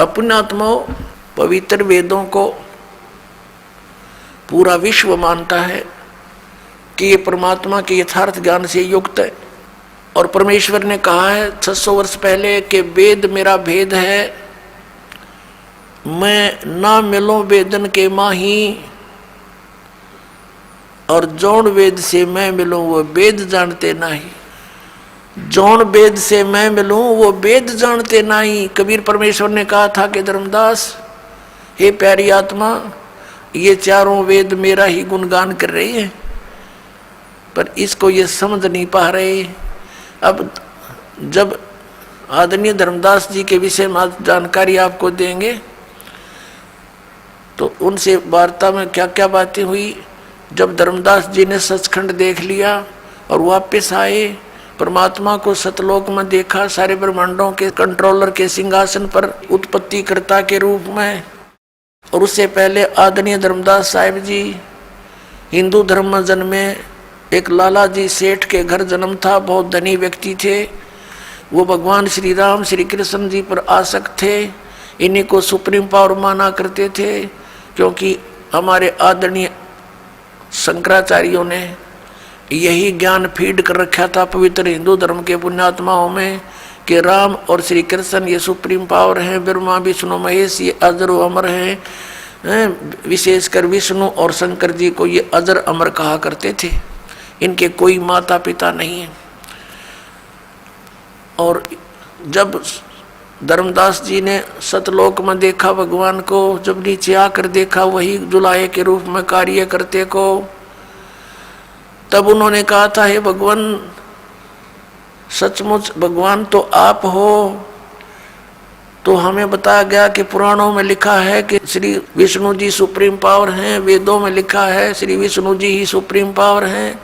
अपने आत्माओं पवित्र वेदों को पूरा विश्व मानता है कि ये परमात्मा के यथार्थ ज्ञान से युक्त है। और परमेश्वर ने कहा है 600 वर्ष पहले कि वेद मेरा भेद है, मैं ना मिलो वेदन के माही, और जौन वेद से मैं मिलूं वो वेद जानते नहीं। जौन वेद से मैं मिलूं वो वेद जानते नहीं। कबीर परमेश्वर ने कहा था कि धर्मदास, हे प्यारी आत्मा, ये चारों वेद मेरा ही गुणगान कर रहे हैं, पर इसको ये समझ नहीं पा रहे। अब जब आदरणीय धर्मदास जी के विषय में जानकारी आपको देंगे तो उनसे वार्ता में क्या क्या बातें हुई। जब धर्मदास जी ने सचखंड देख लिया और वापस आए, परमात्मा को सतलोक में देखा, सारे ब्रह्मांडों के कंट्रोलर के सिंहासन पर उत्पत्तिकर्ता के रूप में। और उससे पहले आदरणीय धर्मदास साहिब जी हिंदू धर्म में जन्मे, एक लाला जी सेठ के घर जन्म था, बहुत धनी व्यक्ति थे। वो भगवान श्री राम श्री कृष्ण जी पर आसक्त थे, इन्हीं को सुप्रीम पावर माना करते थे, क्योंकि हमारे आदरणीय शंकराचार्यों ने यही ज्ञान फीड कर रखा था पवित्र हिंदू धर्म के पुण्यात्माओं में कि राम और श्री कृष्ण ये सुप्रीम पावर हैं, ब्रह्मा विष्णु महेश ये अजर अमर हैं। विशेषकर विष्णु और शंकर जी को ये अजर अमर कहा करते थे, इनके कोई माता पिता नहीं है। और जब धर्मदास जी ने सतलोक में देखा भगवान को, जब नीचे आकर देखा वही जुलाहे के रूप में कार्य करते को, तब उन्होंने कहा था, हे भगवान, सचमुच भगवान तो आप हो। तो हमें बताया गया कि पुराणों में लिखा है कि श्री विष्णु जी सुप्रीम पावर हैं, वेदों में लिखा है श्री विष्णु जी ही सुप्रीम पावर हैं,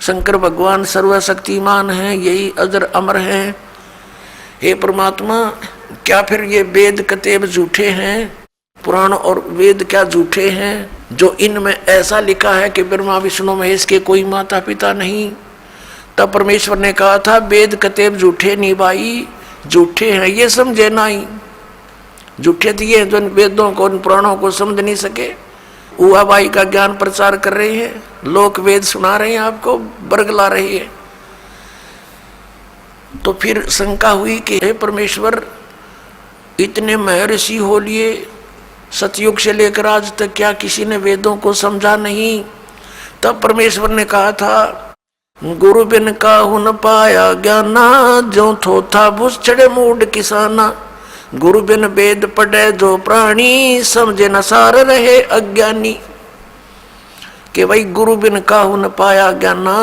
शंकर भगवान सर्वशक्तिमान हैं, यही अजर अमर हैं। हे परमात्मा, क्या फिर ये वेद कतेब झूठे हैं? पुराण और वेद क्या झूठे हैं जो इनमें ऐसा लिखा है कि ब्रह्मा विष्णु महेश के कोई माता पिता नहीं? तब परमेश्वर ने कहा था, वेद कतेब झूठे नहीं भाई, झूठे हैं ये समझे नहीं। झूठे दिए जो वेदों को इन पुराणों को समझ नहीं सके, उहा भाई का ज्ञान प्रचार कर रहे हैं, लोक वेद सुना रहे हैं, आपको बरगला रही है। तो फिर शंका हुई कि हे परमेश्वर, इतने महर्षि हो लिए, सतयुग से लेकर आज तक क्या किसी ने वेदों को समझा नहीं? तब परमेश्वर ने कहा था, गुरु बिन काहू न पाया ज्ञाना, जो थोथा बुझ चढ़े मूड किसाना। गुरु बिन वेद पढ़े जो प्राणी, समझे न सार रहे अज्ञानी। कि भाई गुरु बिन काहू न पाया ज्ञाना,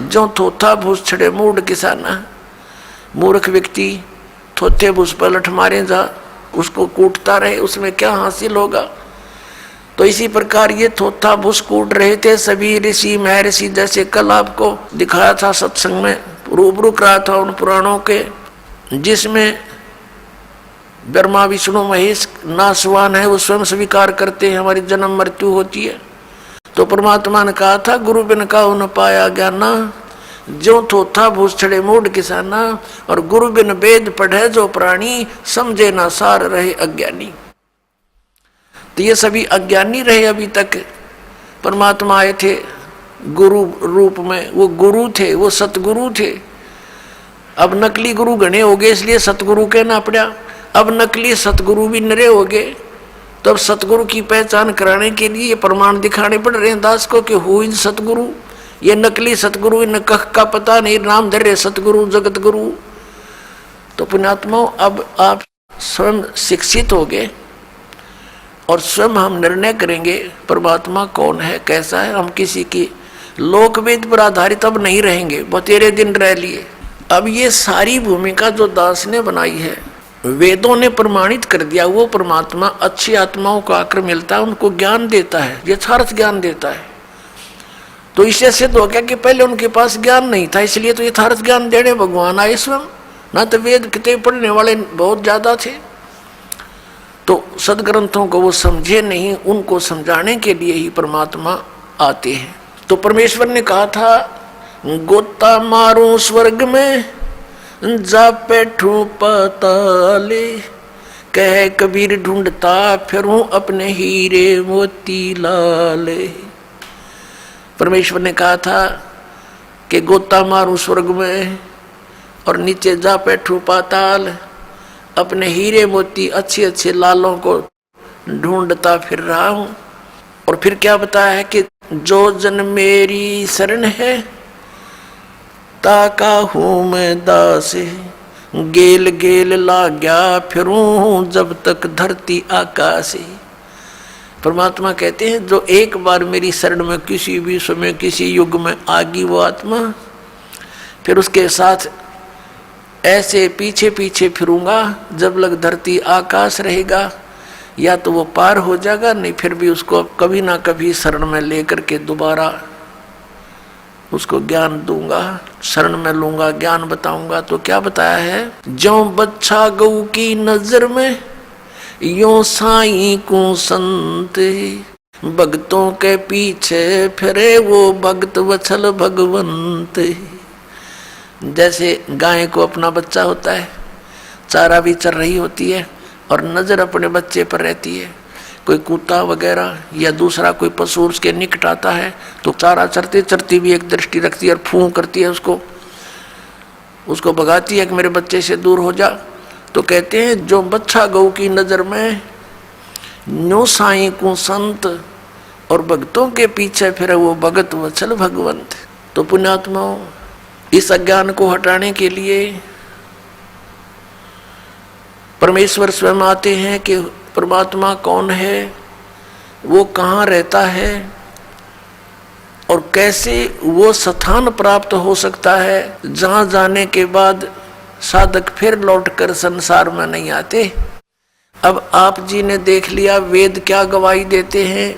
जो थोथा बुझ चढ़े मूड किसाना। मूर्ख व्यक्ति थोथे बुझ पर लठ मारे जा, उसको कूटता रहे, उसमें क्या हासिल होगा? तो इसी प्रकार ये थोथा भूस कूट रहे थे सभी ऋषि महर्षि, जैसे कल आपको दिखाया था सत्संग में, रूबरू करा था उन पुराणों के, जिसमें ब्रह्मा विष्णु महेश नासवान है, वो स्वयं स्वीकार करते हैं हमारी जन्म मृत्यु होती है। तो परमात्मा ने कहा था, गुरु बिन काहू न पाया ज्ञाना, जो थोथा भूस छड़े मूड किसाना। और गुरु बिन वेद पढ़े जो प्राणी, समझे ना सार रहे अज्ञानी। तो ये सभी अज्ञानी रहे अभी तक। परमात्मा आए थे गुरु रूप में, वो गुरु थे, वो सतगुरु थे। अब नकली गुरु घने हो गए, इसलिए सतगुरु कहना पड़ा। अब नकली सतगुरु भी नरे हो गए, तो अब सतगुरु की पहचान कराने के लिए ये प्रमाण दिखाने पड़ रहे हैं दास को कि हो इन सतगुरु। ये नकली सतगुरु, इन कख का पता नहीं, नाम धर रहे सतगुरु जगत गुरु। तो पुण्यात्माओं, अब आप स्वयं शिक्षित हो गए और स्वयं हम निर्णय करेंगे परमात्मा कौन है, कैसा है। हम किसी की लोकवेद पर आधारित अब नहीं रहेंगे, बतेरे दिन रह लिए। अब ये सारी भूमिका जो दास ने बनाई है, वेदों ने प्रमाणित कर दिया, वो परमात्मा अच्छी आत्माओं को आकर मिलता है, उनको ज्ञान देता है, यथार्थ ज्ञान देता है। तो इससे सिद्ध हो गया कि पहले उनके पास ज्ञान नहीं था, इसलिए तो यथार्थ ज्ञान देने भगवान आए स्वयं। ना तो वेद किताब पढ़ने वाले बहुत ज्यादा थे, तो सदग्रंथों को वो समझे नहीं, उनको समझाने के लिए ही परमात्मा आते हैं। तो परमेश्वर ने कहा था, गोता मारूं स्वर्ग में जा बैठूं पाताले, कह कबीर ढूंढता फिरूं अपने हीरे मोती लाल। परमेश्वर ने कहा था कि गोता मारूं स्वर्ग में और नीचे जा बैठूं पाताल, अपने हीरे मोती अच्छे अच्छे लालों को ढूंढता फिर रहा हूं। और फिर क्या बताया है कि जो जन मेरी शरण है ताका हूं मैं दास, गेल गेल लाग्या फिरूं जब तक धरती आकाश। परमात्मा कहते हैं जो एक बार मेरी शरण में किसी भी समय किसी युग में आगी वो आत्मा, फिर उसके साथ ऐसे पीछे पीछे फिरूंगा जब लग धरती आकाश रहेगा, या तो वो पार हो जाएगा, नहीं फिर भी उसको कभी ना कभी शरण में लेकर के दोबारा उसको ज्ञान दूंगा, शरण में लूंगा, ज्ञान बताऊंगा। तो क्या बताया है, जो बच्चा गऊ की नजर में यो साईं को संत, भक्तों के पीछे फिरे वो भक्त वत्सल भगवंत। जैसे गाय को अपना बच्चा होता है, चारा भी चर रही होती है और नजर अपने बच्चे पर रहती है। कोई कुत्ता वगैरह या दूसरा कोई पशु उसके निकट आता है तो चारा चरते चरती भी एक दृष्टि रखती है और फूं करती है, उसको भगाती है कि मेरे बच्चे से दूर हो जा। तो कहते हैं जो बच्चा गऊ की नजर में न्यो साईं को संत, और भक्तों के पीछे फिर वो भगत वत्सल भगवंत। तो पुण्यात्माओं, इस अज्ञान को हटाने के लिए परमेश्वर स्वयं आते हैं कि परमात्मा कौन है, वो कहाँ रहता है और कैसे वो स्थान प्राप्त हो सकता है जहाँ जाने के बाद साधक फिर लौटकर संसार में नहीं आते। अब आप जी ने देख लिया वेद क्या गवाही देते हैं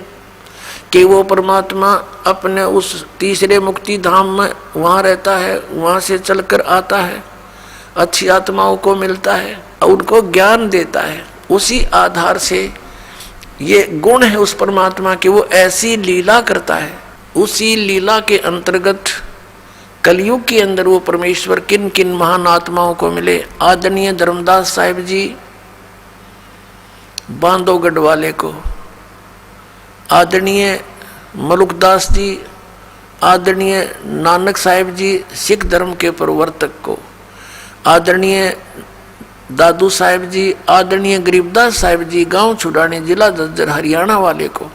कि वो परमात्मा अपने उस तीसरे मुक्ति धाम में वहाँ रहता है, वहाँ से चलकर आता है, अच्छी आत्माओं को मिलता है और उनको ज्ञान देता है। उसी आधार से ये गुण है उस परमात्मा के, वो ऐसी लीला करता है। उसी लीला के अंतर्गत कलयुग के अंदर वो परमेश्वर किन किन महान आत्माओं को मिले। आदरणीय धर्मदास साहिब जी बांधवगढ़ वाले को, आदरणीय मलुकदास जी, आदरणीय नानक साहिब जी सिख धर्म के प्रवर्तक को, आदरणीय दादू साहिब जी, आदरणीय गरीबदास साहिब जी गांव छुड़ाने जिला झज्जर हरियाणा वाले को,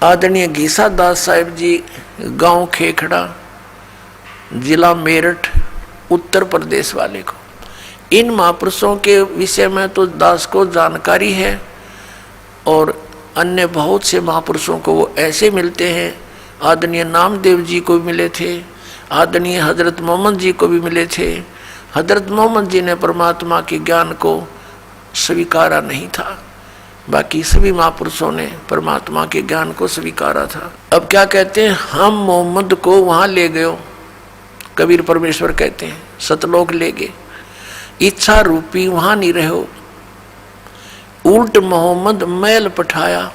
आदरणीय घीसा दास साहिब जी गांव खेखड़ा जिला मेरठ उत्तर प्रदेश वाले को। इन महापुरुषों के विषय में तो दास को जानकारी है और अन्य बहुत से महापुरुषों को वो ऐसे मिलते हैं। आदरणीय नामदेव जी को भी मिले थे, आदरणीय हजरत मोहम्मद जी को भी मिले थे। हजरत मोहम्मद जी ने परमात्मा के ज्ञान को स्वीकारा नहीं था, बाकी सभी महापुरुषों ने परमात्मा के ज्ञान को स्वीकारा था। अब क्या कहते हैं, हम मोहम्मद को वहाँ ले गए, कबीर परमेश्वर कहते हैं सतलोक ले गए, इच्छा रूपी वहाँ नहीं रहो, उल्ट मोहम्मद मैल पठाया,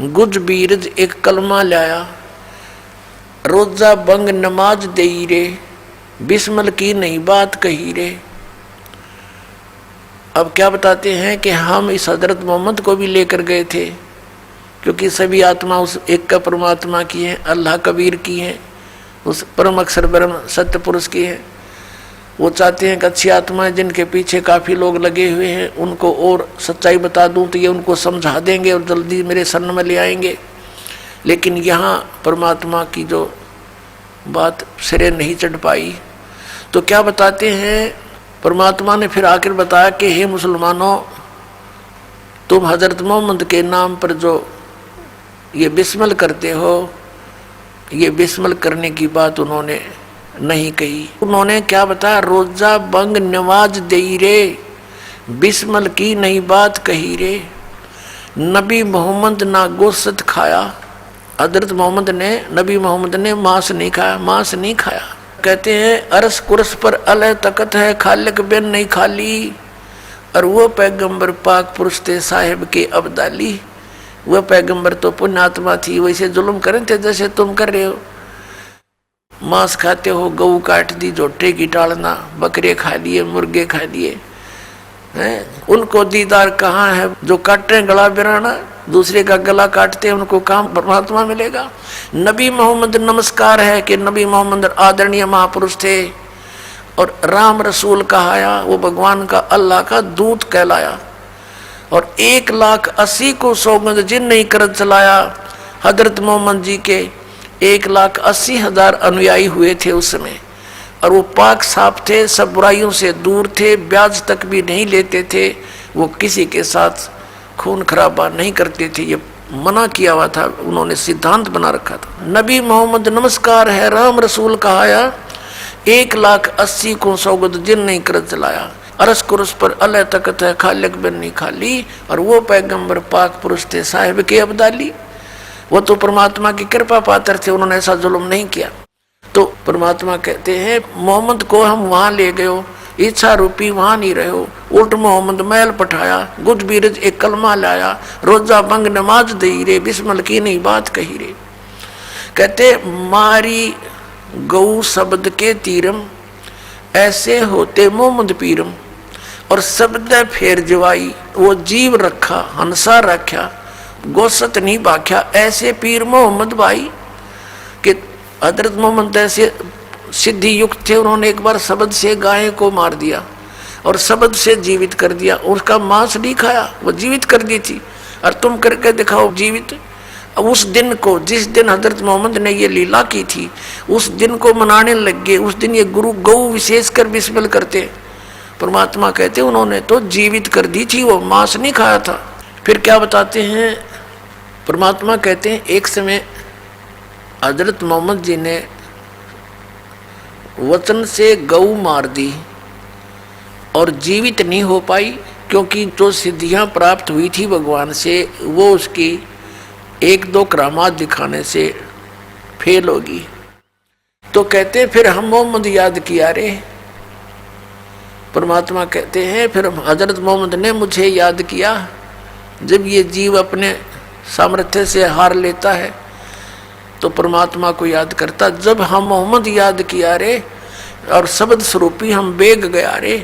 गुज बीरज एक कलमा लाया, रोजा बंग नमाज दई रे, बिस्मल की नई बात कही रे। अब क्या बताते हैं कि हम इस हजरत मोहम्मद को भी लेकर गए थे, क्योंकि सभी आत्मा उस एक का परमात्मा की है, अल्लाह कबीर की है, उस परम अक्षर ब्रह्म सत्य पुरुष की है। वो चाहते हैं कि अच्छी आत्माएं जिनके पीछे काफ़ी लोग लगे हुए हैं उनको और सच्चाई बता दूं तो ये उनको समझा देंगे और जल्दी मेरे शरण में ले आएंगे। लेकिन यहाँ परमात्मा की जो बात सिरे नहीं चढ़ पाई। तो क्या बताते हैं, परमात्मा ने फिर आकर बताया कि हे मुसलमानों, तुम हजरत मोहम्मद के नाम पर जो ये बिस्मिल करते हो, ये बिस्मिल करने की बात उन्होंने नहीं कही। उन्होंने क्या बताया, रोजा बंग नवाज दई रे, बिस्मिल की नई बात कही रे, नबी मोहम्मद ना गोश्त खाया। हजरत मोहम्मद ने, नबी मोहम्मद ने मांस नहीं खाया, मांस नहीं खाया। कहते हैं अरस कुरस पर अलह तकत है, खालिक बिन नहीं खाली, और वो पैगंबर पाक पुरुष थे साहिब के अब्दाली। वह पैगंबर तो पुण्यात्मा थी, वैसे जुल्म करें थे जैसे तुम कर रहे हो। मांस खाते हो, गऊ काट दी, जोटे की टालना, बकरे खा लिए, मुर्गे खा लिए, हैं, उनको दीदार कहाँ है? जो काटते हैं गला बिराना, दूसरे का गला काटते हैं, उनको काम परमात्मा मिलेगा। नबी मोहम्मद नमस्कार है कि नबी मोहम्मद आदरणीय महापुरुष थे और राम रसूल कहाया, वो भगवान का अल्लाह का दूत कहलाया। और 1,80,000 को सौगंध जिन नहीं कर चलाया। हजरत मोहम्मद जी के 1,80,000 अनुयायी हुए थे उस समय, और वो पाक साफ थे, सब बुराइयों से दूर थे, ब्याज तक भी नहीं लेते थे, वो किसी के साथ खून खराबा नहीं करते थे, ये मना किया हुआ था, उन्होंने सिद्धांत बना रखा था। नबी मोहम्मद नमस्कार है, राम रसूल कहाया, 1,80,000 को सौगंध जिन नहीं कर चलाया। अरस कुरस पर अल्लाह तकत है, खालिक बिन नहीं खाली। और वो पैगंबर पाक पुरुष थे साहिब के अब्दाली, वो तो परमात्मा की कृपा पात्र थे, उन्होंने ऐसा जुल्म नहीं किया। तो परमात्मा कहते हैं मोहम्मद को हम वहां ले गए, इच्छा रूपी वहां नहीं रहे हो, उल्ट मोहम्मद महल पठाया, गुज बीरज एक कलमा लाया, रोजा बंग नमाज दई रे, बिस्मल की नहीं बात कही रे। कहते मारी गौ शब्द के तीरम, ऐसे होते मोहम्मद पीरम। और शब्द फेर जवाई, वो जीव रखा हंसा रखा, गोसत नहीं बाख्या, ऐसे पीर मोहम्मद भाई। कि हजरत मोहम्मद ऐसे सिद्धि युक्त थे, उन्होंने एक बार शब्द से गाय को मार दिया और शब्द से जीवित कर दिया, उसका मांस नहीं खाया, वो जीवित कर दी थी। और तुम करके दिखाओ जीवित। उस दिन को, जिस दिन हजरत मोहम्मद ने ये लीला की थी, उस दिन को मनाने लग गए। उस दिन ये गुरु गौ विशेष कर बिस्मिल करते। परमात्मा कहते उन्होंने तो जीवित कर दी थी, वो मांस नहीं खाया था। फिर क्या बताते हैं परमात्मा कहते हैं एक समय हजरत मोहम्मद जी ने वचन से गौ मार दी और जीवित नहीं हो पाई, क्योंकि जो सिद्धियां प्राप्त हुई थी भगवान से, वो उसकी 1-2 करामात दिखाने से फेल होगी। तो कहते फिर हम मोहम्मद याद किया रे। परमात्मा कहते हैं फिर हजरत मोहम्मद ने मुझे याद किया। जब ये जीव अपने सामर्थ्य से हार लेता है तो परमात्मा को याद करता। जब हम मोहम्मद याद किया रे और शब्द स्वरूपी हम बेग गया रे,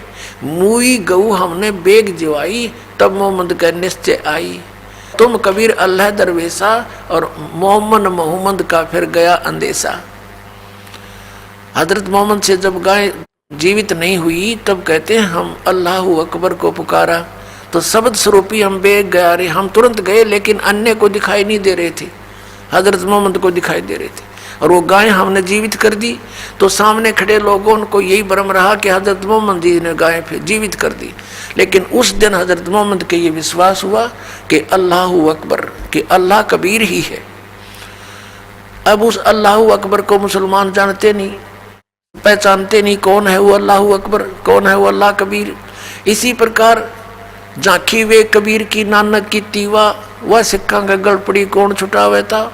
मुई गऊ हमने बेग जवाई, तब मोहम्मद का निश्चय आई। तुम कबीर अल्लाह दरवेशा और मोहम्मद का फिर गया अंदेशा। हजरत मोहम्मद से जब गाय जीवित नहीं हुई तब कहते हैं हम अल्लाह अकबर को पुकारा, तो शब्द स्वरूपी हम बेग गया रे। हम तुरंत गए लेकिन अन्य को दिखाई नहीं दे रहे थे, हजरत मोहम्मद को दिखाई दे रहे थे। और वो गाय हमने जीवित कर दी तो सामने खड़े लोगों को यही भ्रम रहा कि हजरत मोहम्मद जी ने गाय फिर जीवित कर दी। लेकिन उस दिन हजरत मोहम्मद के ये विश्वास हुआ कि अल्लाह अकबर, कि अल्लाह कबीर ही है। अब उस अल्लाह अकबर को मुसलमान जानते नहीं, पहचानते नहीं, कौन है वो अल्लाह अकबर, कौन है वो अल्लाह कबीर। इसी प्रकार झांकी वे कबीर की नानक की तीवा, वह सिक्का का गड़पड़ी कौन छुटावे था।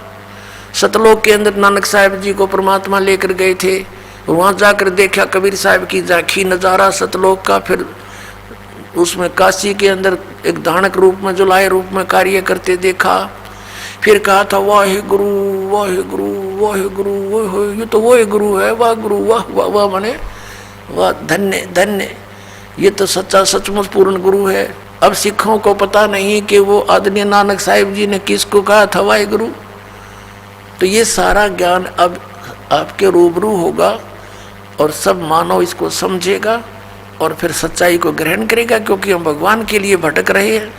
सतलोक के अंदर नानक साहब जी को परमात्मा लेकर गए थे, वहां जाकर देखा कबीर साहब की झांकी नजारा सतलोक का। फिर उसमें काशी के अंदर एक धानक रूप में, जुलाए रूप में कार्य करते देखा। फिर कहा था वाहे गुरु वाहे गुरु वाहे गुरु, वो ये तो वो गुरु है, वाह गुरु वाह वाह वाह, माने वाह धन्य धन्य, ये तो सच्चा सचमुच पूर्ण गुरु है। अब सिखों को पता नहीं कि वो आदरणीय नानक साहिब जी ने किसको कहा था वाहे गुरु। तो ये सारा ज्ञान अब आपके रूबरू होगा और सब मानव इसको समझेगा और फिर सच्चाई को ग्रहण करेगा, क्योंकि हम भगवान के लिए भटक रहे हैं।